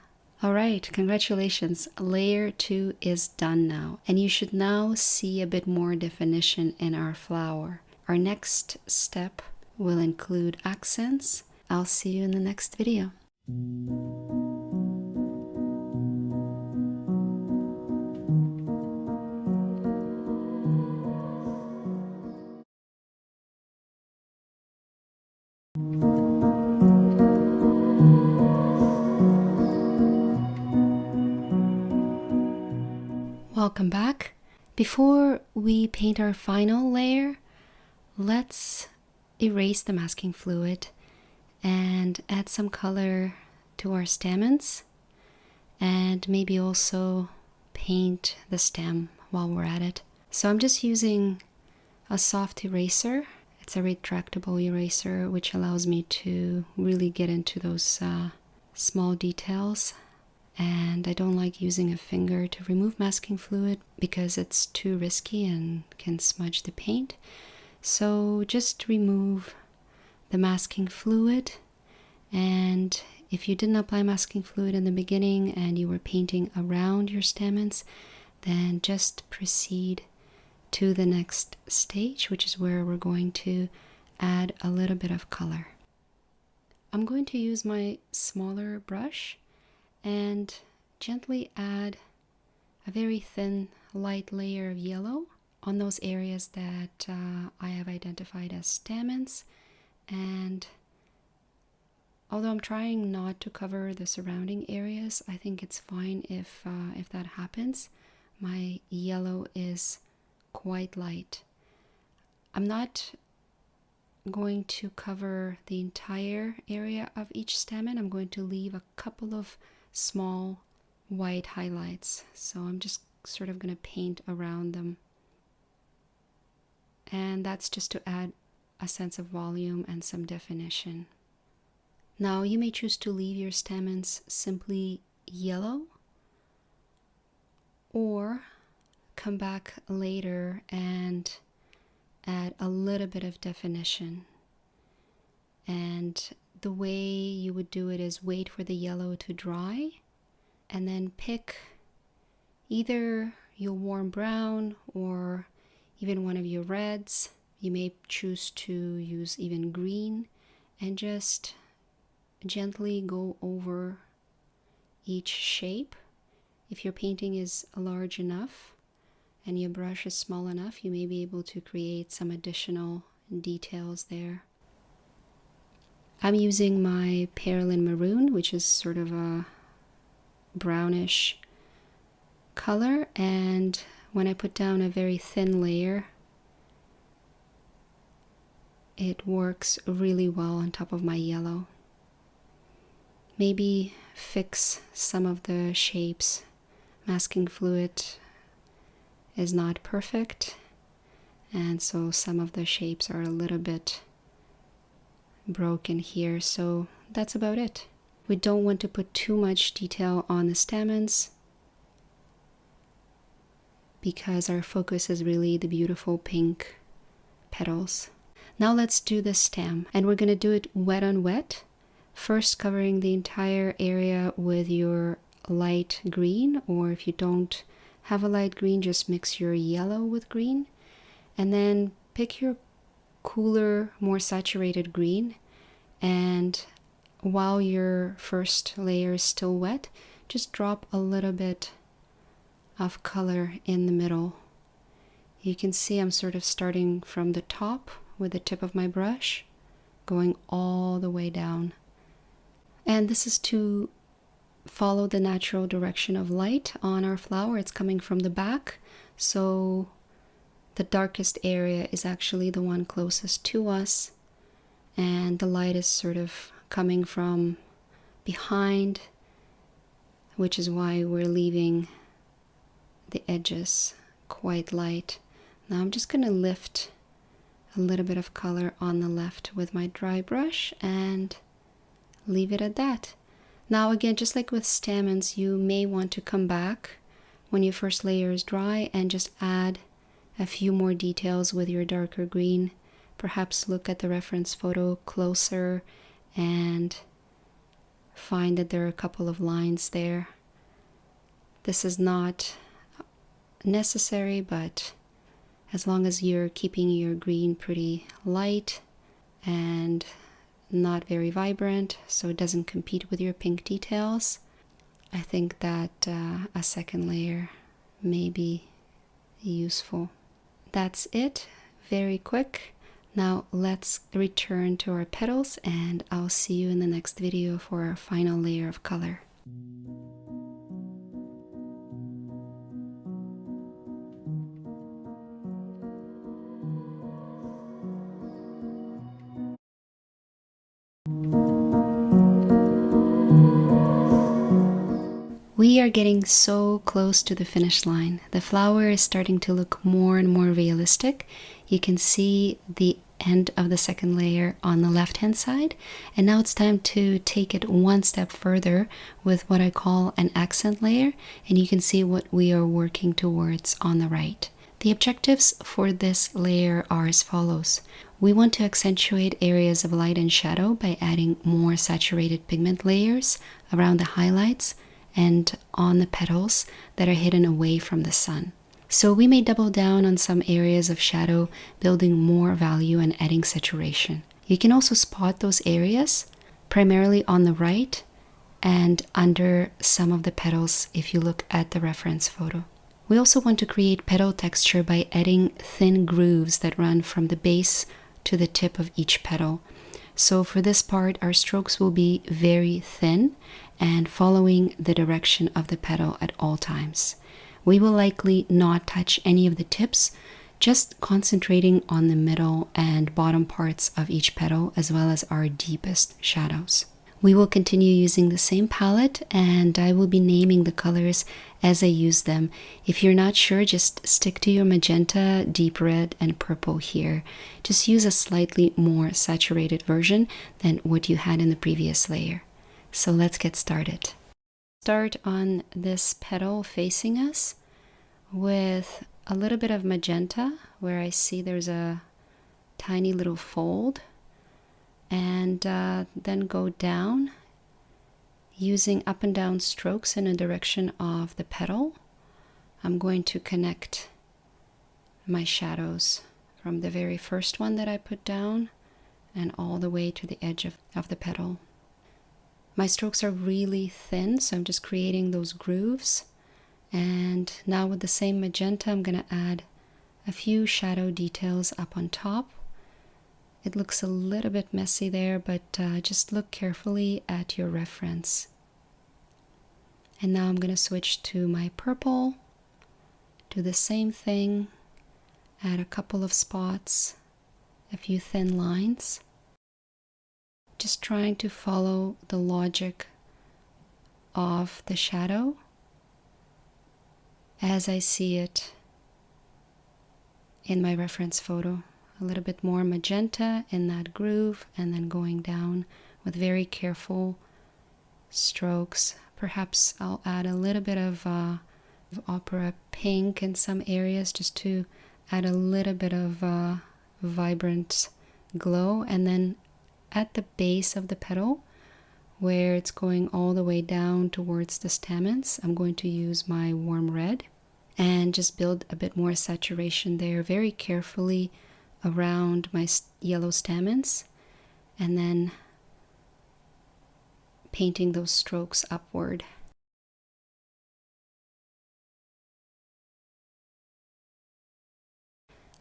All right, congratulations. Layer 2 is done now, and you should now see a bit more definition in our flower. Our next step will include accents. I'll see you in the next video. Welcome back. Before we paint our final layer, let's erase the masking fluid and add some color to our stamens, and maybe also paint the stem while we're at it. So I'm just using a soft eraser. It's a retractable eraser which allows me to really get into those small details. And I don't like using a finger to remove masking fluid because it's too risky and can smudge the paint. So just remove the masking fluid, and if you didn't apply masking fluid in the beginning and you were painting around your stamens, then just proceed to the next stage, which is where we're going to add a little bit of color. I'm going to use my smaller brush and gently add a very thin light layer of yellow on those areas that I have identified as stamens. And although I'm trying not to cover the surrounding areas, I think it's fine if that happens. My yellow is quite light. I'm not going to cover the entire area of each stamen. I'm going to leave a couple of small white highlights. So I'm just sort of going to paint around them. And that's just to add a sense of volume and some definition. Now you may choose to leave your stamens simply yellow, or come back later and add a little bit of definition. And the way you would do it is wait for the yellow to dry and then pick either your warm brown or even one of your reds. You may choose to use even green, and just gently go over each shape. If your painting is large enough and your brush is small enough, you may be able to create some additional details there. I'm using my Perlin Maroon, which is sort of a brownish color, and when I put down a very thin layer, it works really well on top of my yellow. Maybe fix some of the shapes. Masking fluid is not perfect, and so some of the shapes are a little bit broken here, so that's about it. We don't want to put too much detail on the stamens because our focus is really the beautiful pink petals. Now let's do the stem, and we're going to do it wet on wet. First covering the entire area with your light green, or if you don't have a light green, just mix your yellow with green, and then pick your cooler, more saturated green, and while your first layer is still wet, just drop a little bit of color in the middle. You can see I'm sort of starting from the top with the tip of my brush, going all the way down. And this is to follow the natural direction of light on our flower. It's coming from the back, so the darkest area is actually the one closest to us, and the light is sort of coming from behind, which is why we're leaving the edges quite light. Now I'm just going to lift a little bit of color on the left with my dry brush and leave it at that. Now again, just like with stamens, you may want to come back when your first layer is dry and just add a few more details with your darker green. Perhaps look at the reference photo closer and find that there are a couple of lines there. This is not necessary, but as long as you're keeping your green pretty light and not very vibrant so it doesn't compete with your pink details, I think that a second layer may be useful. That's it, very quick. Now let's return to our petals and I'll see you in the next video for our final layer of color. We are getting so close to the finish line. The flower is starting to look more and more realistic. You can see the end of the second layer on the left hand side, and now it's time to take it one step further with what I call an accent layer, and you can see what we are working towards on the right. The objectives for this layer are as follows. We want to accentuate areas of light and shadow by adding more saturated pigment layers around the highlights and on the petals that are hidden away from the sun. So we may double down on some areas of shadow, building more value and adding saturation. You can also spot those areas primarily on the right and under some of the petals if you look at the reference photo. We also want to create petal texture by adding thin grooves that run from the base to the tip of each petal. So for this part, our strokes will be very thin and following the direction of the petal at all times. We will likely not touch any of the tips, just concentrating on the middle and bottom parts of each petal as well as our deepest shadows. We will continue using the same palette and I will be naming the colors as I use them. If you're not sure, just stick to your magenta, deep red, and purple here. Just use a slightly more saturated version than what you had in the previous layer. So let's get started. Start on this petal facing us with a little bit of magenta where I see there's a tiny little fold, and then go down using up and down strokes in the direction of the petal. I'm going to connect my shadows from the very first one that I put down and all the way to the edge of the petal. My strokes are really thin, so I'm just creating those grooves. And now with the same magenta, I'm going to add a few shadow details up on top. It looks a little bit messy there, but just look carefully at your reference. And now I'm going to switch to my purple, do the same thing, add a couple of spots, a few thin lines. Just trying to follow the logic of the shadow as I see it in my reference photo. A little bit more magenta in that groove and then going down with very careful strokes. Perhaps I'll add a little bit of opera pink in some areas just to add a little bit of vibrant glow. And then at the base of the petal, where it's going all the way down towards the stamens, I'm going to use my warm red and just build a bit more saturation there very carefully around my yellow stamens, and then painting those strokes upward.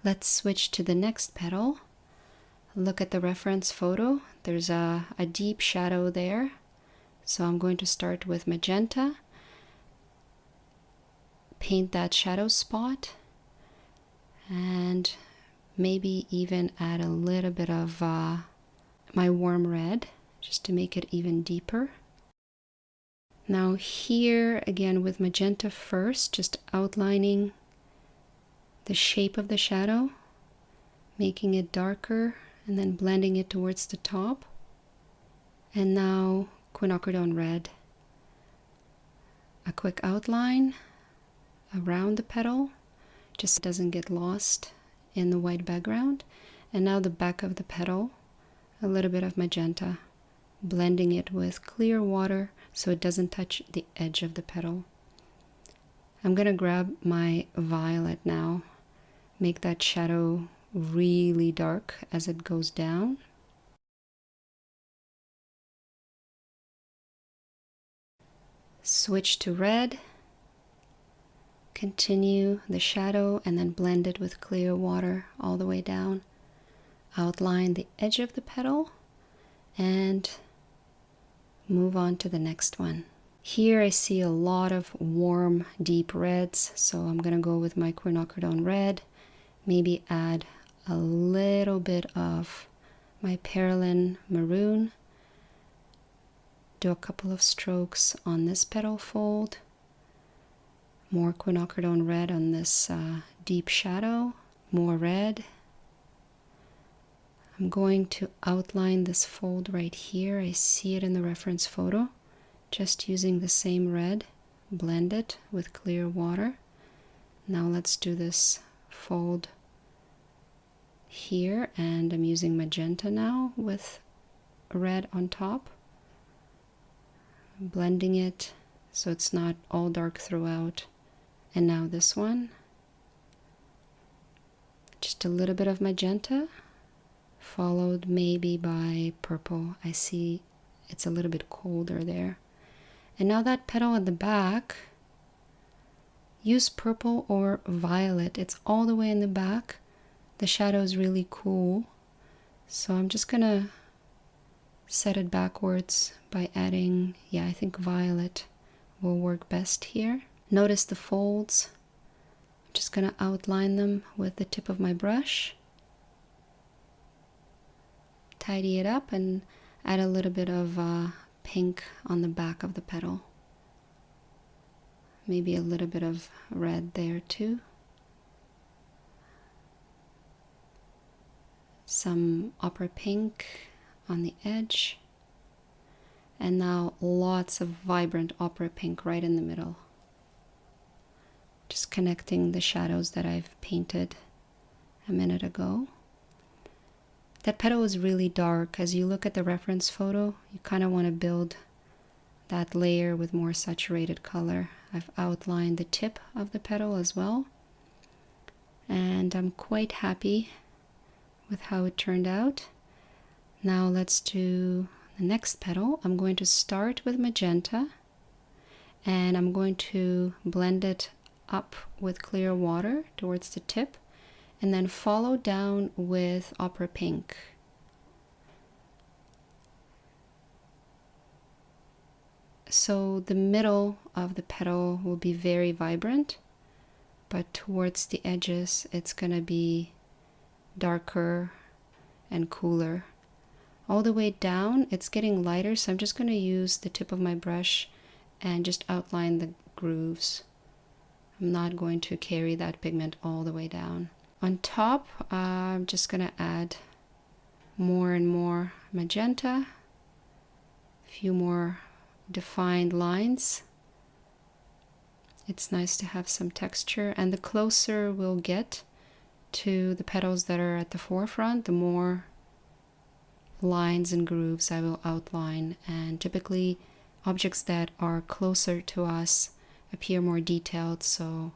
Let's switch to the next petal. Look at the reference photo. There's a deep shadow there. So I'm going to start with magenta, paint that shadow spot, and maybe even add a little bit of my warm red just to make it even deeper. Now here again with magenta first, just outlining the shape of the shadow, making it darker and then blending it towards the top. And now quinacridone red. A quick outline around the petal, just so it doesn't get lost in the white background. And now the back of the petal, a little bit of magenta, blending it with clear water so it doesn't touch the edge of the petal. I'm going to grab my violet now make that shadow really dark as it goes down. Switch to red, continue the shadow, and then blend it with clear water all the way down. Outline the edge of the petal and move on to the next one. Here I see a lot of warm, deep reds, so I'm gonna go with my quinacridone red, maybe add a little bit of my Perylene maroon, do a couple of strokes on this petal fold, more quinacridone red on this deep shadow, more red. I'm going to outline this fold right here. I see it in the reference photo. Just using the same red, blend it with clear water. Now let's do this fold here, and I'm using magenta now with red on top. Blending it so it's not all dark throughout. And now this one, just a little bit of magenta, followed maybe by purple. I see it's a little bit colder there. And now that petal at the back, use purple or violet. It's all the way in the back. The shadow is really cool. So I'm just gonna set it backwards by adding, I think violet will work best here. Notice the folds. I'm just gonna outline them with the tip of my brush. Tidy it up and add a little bit of pink on the back of the petal. Maybe a little bit of red there too. Some opera pink on the edge. And now lots of vibrant opera pink right in the middle. Just connecting the shadows that I've painted a minute ago. That petal is really dark. As you look at the reference photo, you kind of want to build that layer with more saturated color. I've outlined the tip of the petal as well. And I'm quite happy with how it turned out. Now let's do the next petal. I'm going to start with magenta and I'm going to blend it up with clear water towards the tip and then follow down with opera pink. So the middle of the petal will be very vibrant, but towards the edges it's gonna be darker and cooler. All the way down it's getting lighter, so I'm just going to use the tip of my brush and just outline the grooves. I'm not going to carry that pigment all the way down. On top, I'm just going to add more and more magenta, a few more defined lines. It's nice to have some texture, and the closer we'll get to the petals that are at the forefront, the more lines and grooves I will outline. And typically objects that are closer to us appear more detailed, so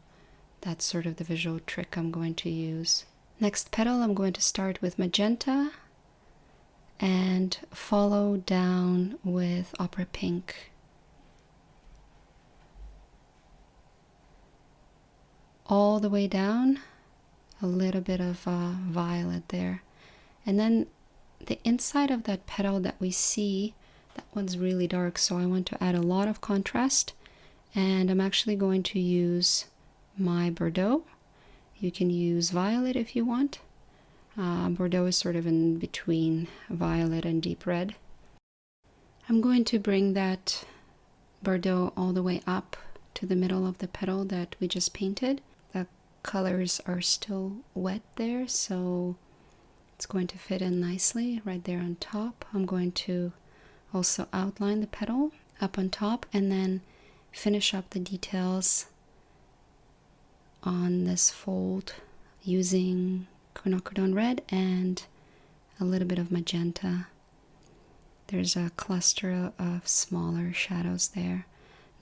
that's sort of the visual trick I'm going to use. Next petal, I'm going to start with magenta and follow down with opera pink. All the way down, a little bit of violet there. And then the inside of that petal that we see, that one's really dark, so I want to add a lot of contrast. And I'm actually going to use my Bordeaux. You can use violet if you want. Bordeaux is sort of in between violet and deep red. I'm going to bring that Bordeaux all the way up to the middle of the petal that we just painted. The colors are still wet there, so it's going to fit in nicely right there on top. I'm going to also outline the petal up on top and then finish up the details on this fold using quinacridone red and a little bit of magenta. There's a cluster of smaller shadows there.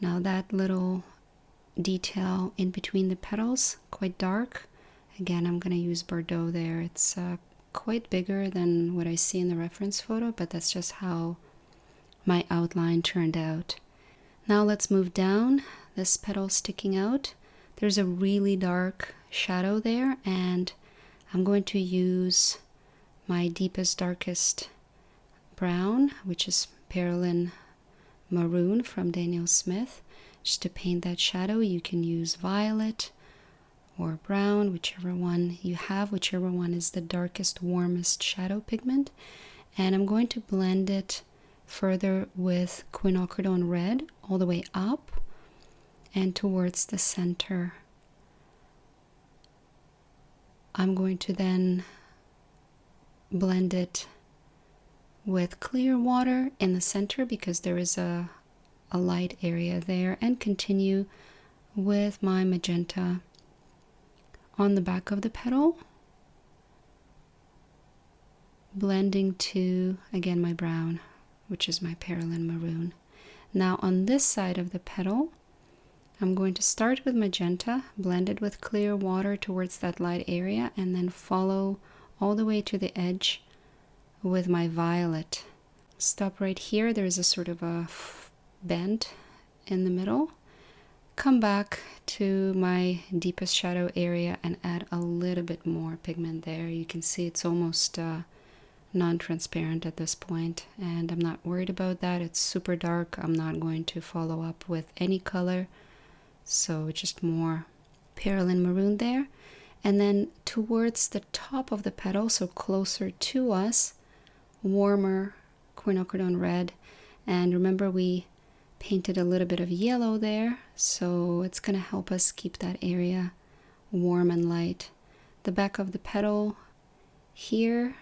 Now that little detail in between the petals, quite dark, Again, I'm going to use Bordeaux there. It's quite bigger than what I see in the reference photo, but that's just how my outline turned out. Now let's move down. This petal sticking out. There's a really dark shadow there, and I'm going to use my deepest, darkest brown, which is Perlin Maroon from Daniel Smith. Just to paint that shadow, you can use violet or brown, whichever one you have, whichever one is the darkest, warmest shadow pigment. And I'm going to blend it further with quinacridone red all the way up and towards the center. I'm going to then blend it with clear water in the center because there is a light area there, and continue with my magenta on the back of the petal, blending to, again, my brown, which is my Perlin Maroon. Now on this side of the petal, I'm going to start with magenta, blend it with clear water towards that light area, and then follow all the way to the edge with my violet. Stop right here. There's a sort of a bend in the middle. Come back to my deepest shadow area and add a little bit more pigment there. You can see it's almost non-transparent at this point, and I'm not worried about that. It's super dark. I'm not going to follow up with any color, so just more Perlin Maroon there. And then towards the top of the petal, so closer to us, warmer quinacridone red. And remember, we painted a little bit of yellow there, so it's going to help us keep that area warm and light. The back of the petal here,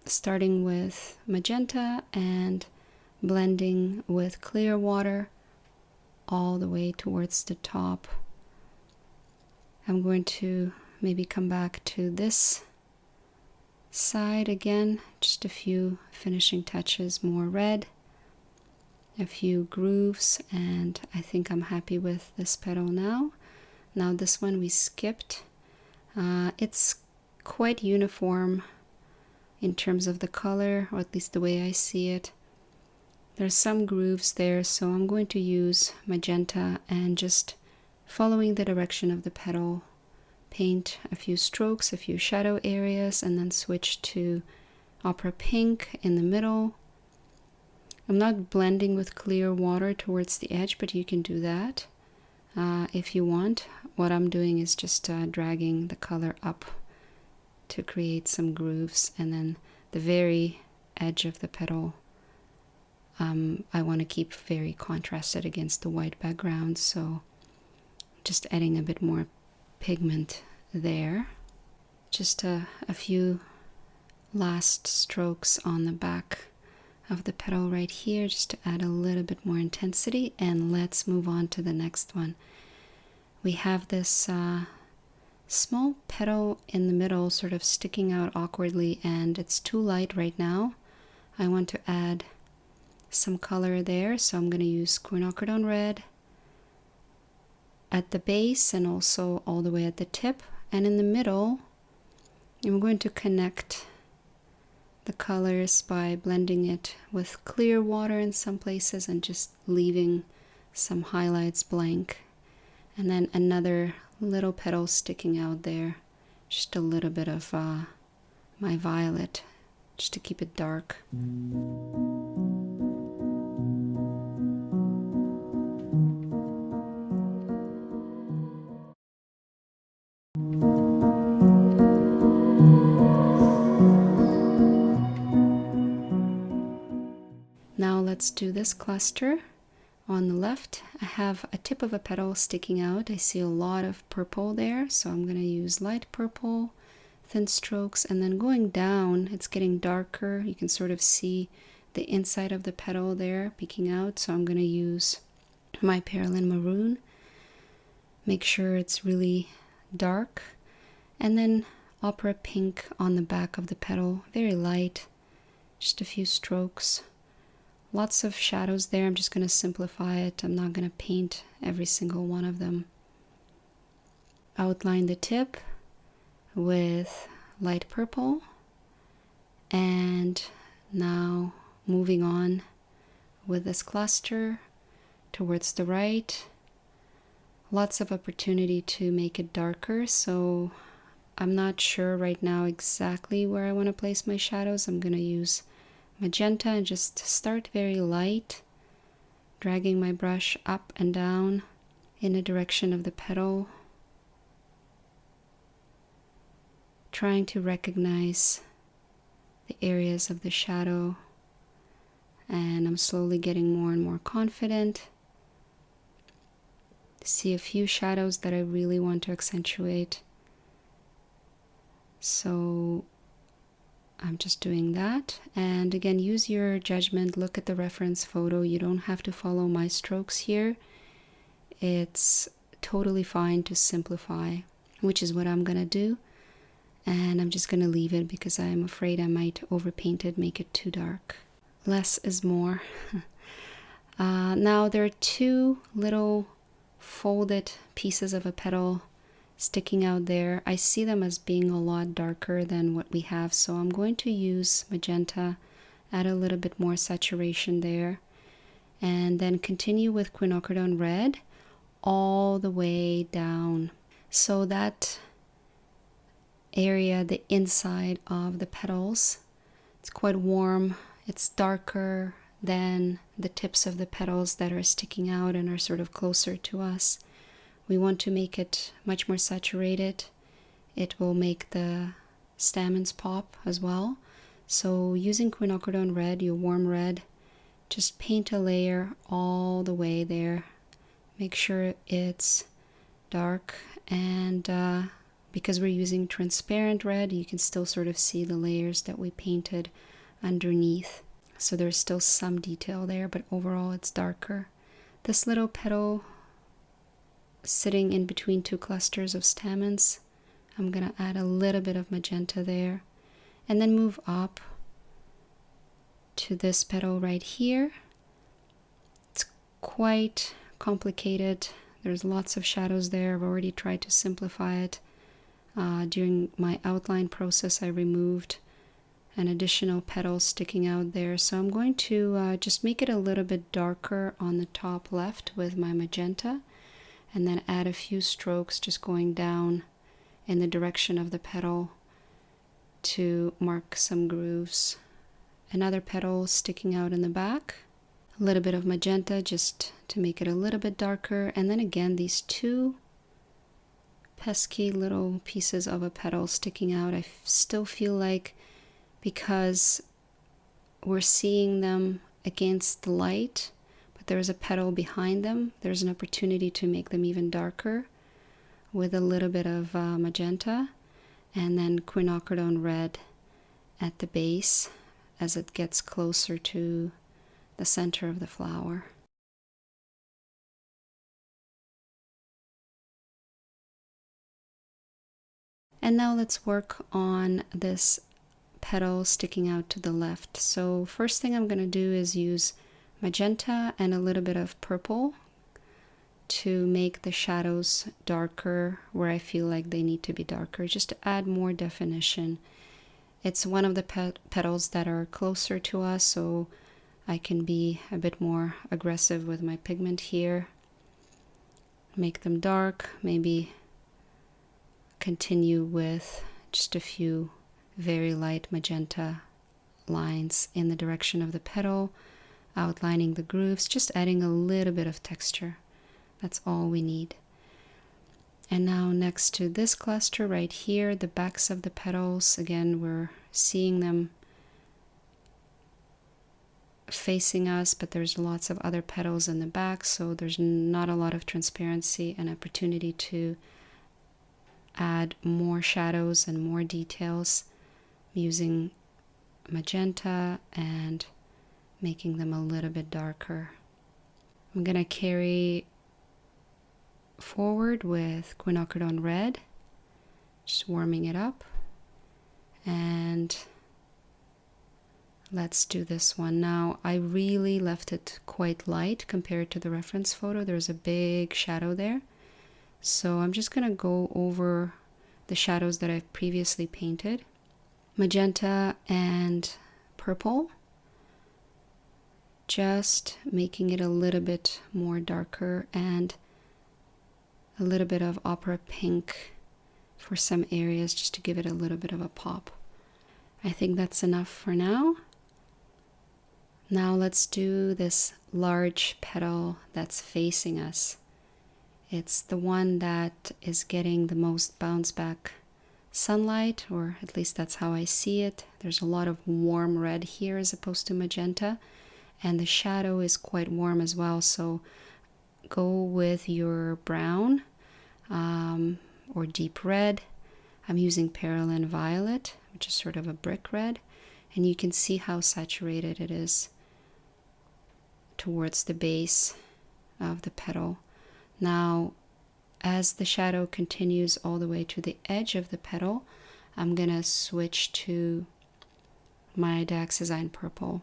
starting with magenta and blending with clear water all the way towards the top. I'm going to maybe come back to this side again, just a few finishing touches, more red, a few grooves, and I think I'm happy with this petal now. Now this one we skipped. It's quite uniform in terms of the color, or at least the way I see it. There's some grooves there, so I'm going to use magenta and just following the direction of the petal, paint a few strokes, a few shadow areas, and then switch to opera pink in the middle. I'm not blending with clear water towards the edge, but you can do that if you want. What I'm doing is just dragging the color up to create some grooves, and then the very edge of the petal I want to keep very contrasted against the white background, so just adding a bit more pigment there. Just a few last strokes on the back of the petal right here, just to add a little bit more intensity, and let's move on to the next one. We have this small petal in the middle sort of sticking out awkwardly, and it's too light right now. I want to add some color there, so I'm going to use quinacridone red at the base and also all the way at the tip, and in the middle I'm going to connect the colors by blending it with clear water in some places and just leaving some highlights blank, and then another little petal sticking out there, just a little bit of my violet just to keep it dark. Now let's do this cluster. On the left, I have a tip of a petal sticking out. I see a lot of purple there, so I'm going to use light purple, thin strokes, and then going down, it's getting darker. You can sort of see the inside of the petal there peeking out, so I'm going to use my Perlin Maroon. Make sure it's really dark, and then opera pink on the back of the petal, very light, just a few strokes. Lots of shadows there. I'm just going to simplify it. I'm not going to paint every single one of them. Outline the tip with light purple. And now moving on with this cluster towards the right. Lots of opportunity to make it darker, so I'm not sure right now exactly where I want to place my shadows. I'm going to use magenta and just start very light, dragging my brush up and down in the direction of the petal, trying to recognize the areas of the shadow, and I'm slowly getting more and more confident. See a few shadows that I really want to accentuate, so I'm just doing that. And again, use your judgment, look at the reference photo. You don't have to follow my strokes here. It's totally fine to simplify, which is what I'm gonna do. And I'm just gonna leave it because I'm afraid I might overpaint it, make it too dark. Less is more. Now there are two little folded pieces of a petal sticking out there. I see them as being a lot darker than what we have, so I'm going to use magenta, add a little bit more saturation there, and then continue with quinacridone red all the way down. So that area, the inside of the petals, it's quite warm, it's darker than the tips of the petals that are sticking out and are sort of closer to us. We want to make it much more saturated. It will make the stamens pop as well. So using quinacridone red, your warm red, just paint a layer all the way there. Make sure it's dark, and because we're using transparent red, you can still sort of see the layers that we painted underneath. So there's still some detail there, but overall it's darker. This little petal sitting in between two clusters of stamens, I'm gonna add a little bit of magenta there, and then move up to this petal right here. It's quite complicated. There's lots of shadows there. I've already tried to simplify it. During my outline process, I removed an additional petal sticking out there. So I'm going to just make it a little bit darker on the top left with my magenta, and then add a few strokes just going down in the direction of the petal to mark some grooves. Another petal sticking out in the back, a little bit of magenta just to make it a little bit darker, and then again these two pesky little pieces of a petal sticking out. I still feel like, because we're seeing them against the light, but there's a petal behind them, there's an opportunity to make them even darker with a little bit of magenta, and then quinacridone red at the base as it gets closer to the center of the flower. And now let's work on this petal sticking out to the left. So first thing I'm going to do is use magenta and a little bit of purple to make the shadows darker where I feel like they need to be darker, just to add more definition. It's one of the petals that are closer to us, so I can be a bit more aggressive with my pigment here. Make them dark, maybe continue with just a few very light magenta lines in the direction of the petal, outlining the grooves, just adding a little bit of texture. That's all we need. And now next to this cluster right here, the backs of the petals, again, we're seeing them facing us, but there's lots of other petals in the back, so there's not a lot of transparency and opportunity to add more shadows and more details using magenta and making them a little bit darker. I'm going to carry forward with quinacridone red, just warming it up, and let's do this one. Now I really left it quite light compared to the reference photo. There's a big shadow there, so I'm just gonna go over the shadows that I've previously painted. Magenta and purple, just making it a little bit more darker, and a little bit of opera pink for some areas just to give it a little bit of a pop. I think that's enough for now. Now let's do this large petal that's facing us. It's the one that is getting the most bounce back sunlight, or at least that's how I see it. There's a lot of warm red here as opposed to magenta, and the shadow is quite warm as well, so go with your brown or deep red. I'm using Perylene Violet, which is sort of a brick red, and you can see how saturated it is towards the base of the petal. Now, as the shadow continues all the way to the edge of the petal, I'm gonna switch to my Dioxazine Purple.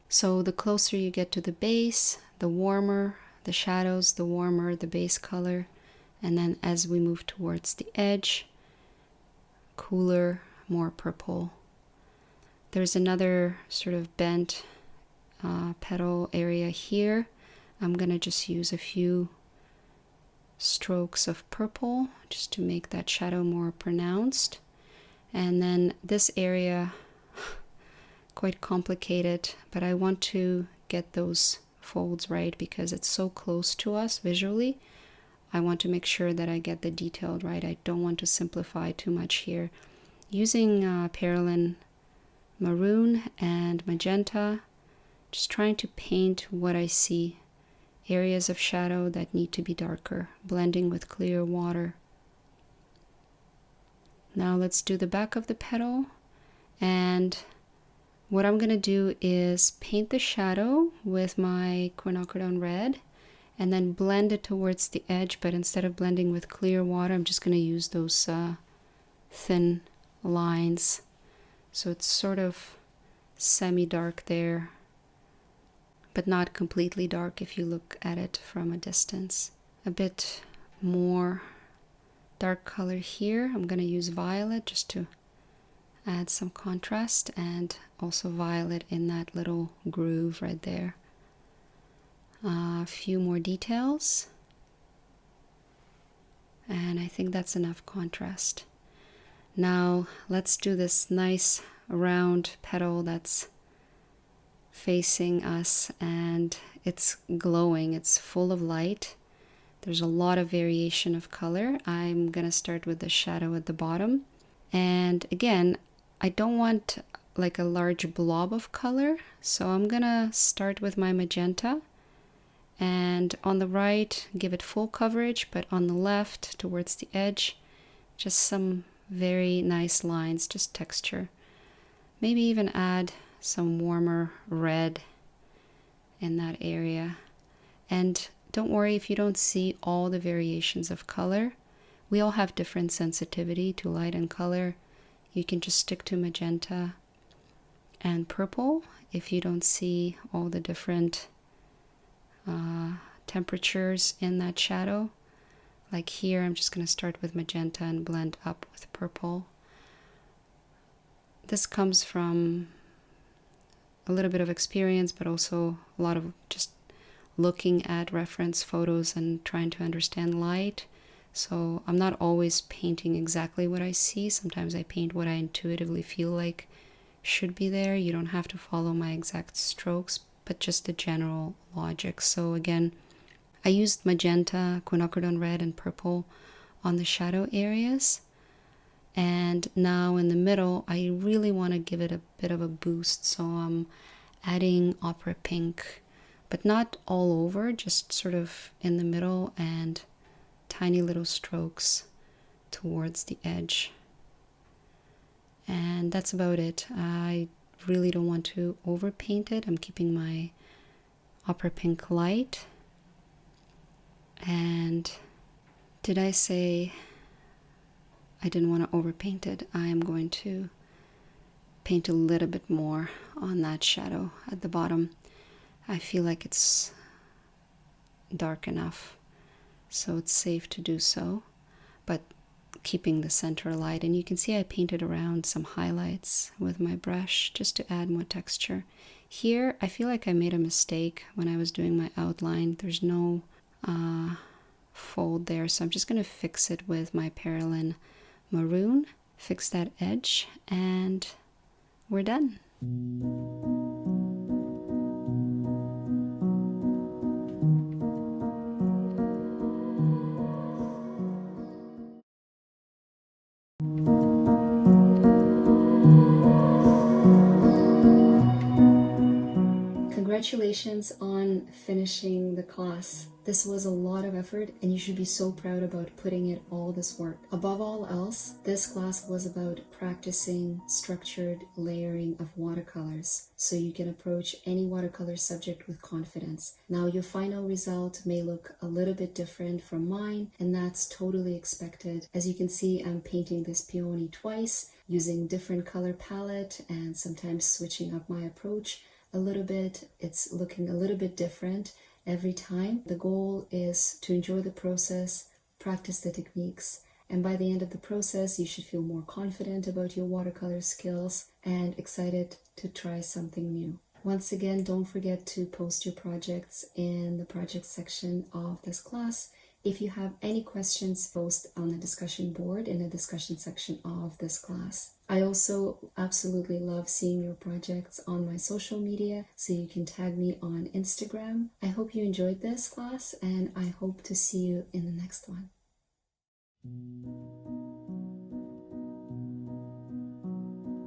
So the closer you get to the base, the warmer the shadows, the warmer the base color, and then as we move towards the edge, cooler, more purple. There's another sort of bent petal area here. I'm gonna just use a few strokes of purple just to make that shadow more pronounced. And then this area, quite complicated, but I want to get those folds right because it's so close to us visually. I want to make sure that I get the detailed right. I don't want to simplify too much here. Using Perylene Maroon and Magenta, just trying to paint what I see. Areas of shadow that need to be darker, blending with clear water. Now let's do the back of the petal, and what I'm gonna do is paint the shadow with my quinacridone red and then blend it towards the edge, but instead of blending with clear water, I'm just gonna use those thin lines. So it's sort of semi-dark there, but not completely dark if you look at it from a distance. A bit more dark color here. I'm gonna use violet just to add some contrast, and also violet in that little groove right there. A few more details, and I think that's enough contrast. Now let's do this nice round petal that's facing us, and it's glowing, it's full of light. There's a lot of variation of color. I'm gonna start with the shadow at the bottom, and again, I don't want like a large blob of color, so I'm gonna start with my magenta, and on the right give it full coverage, but on the left towards the edge just some very nice lines, just texture. Maybe even add some warmer red in that area. And don't worry if you don't see all the variations of color. We all have different sensitivity to light and color. You can just stick to magenta and purple if you don't see all the different temperatures in that shadow. Like here, I'm just going to start with magenta and blend up with purple. This comes from a little bit of experience, but also a lot of just looking at reference photos and trying to understand light. So I'm not always painting exactly what I see. Sometimes I paint what I intuitively feel like should be there. You don't have to follow my exact strokes, but just the general logic. So again, I used magenta, quinacridone red, and purple on the shadow areas. And now in the middle, I really want to give it a bit of a boost. So I'm adding opera pink, but not all over, just sort of in the middle and tiny little strokes towards the edge. And that's about it. I really don't want to overpaint it. I'm keeping my opera pink light. And did I say I didn't want to overpaint it? I am going to paint a little bit more on that shadow at the bottom. I feel like it's dark enough, so it's safe to do so. But keeping the center light. And you can see I painted around some highlights with my brush just to add more texture. Here, I feel like I made a mistake when I was doing my outline. There's no fold there, so I'm just going to fix it with my Parylene Maroon, fix that edge, and we're done. Congratulations on finishing the class. This was a lot of effort and you should be so proud about putting in all this work. Above all else, this class was about practicing structured layering of watercolors so you can approach any watercolor subject with confidence. Now your final result may look a little bit different from mine, and that's totally expected. As you can see, I'm painting this peony twice using different color palette and sometimes switching up my approach a little bit. It's looking a little bit different every time. The goal is to enjoy the process, practice the techniques, and by the end of the process you should feel more confident about your watercolor skills and excited to try something new. Once again, don't forget to post your projects in the project section of this class. If you have any questions, post on the discussion board in the discussion section of this class. I also absolutely love seeing your projects on my social media, so you can tag me on Instagram. I hope you enjoyed this class, and I hope to see you in the next one.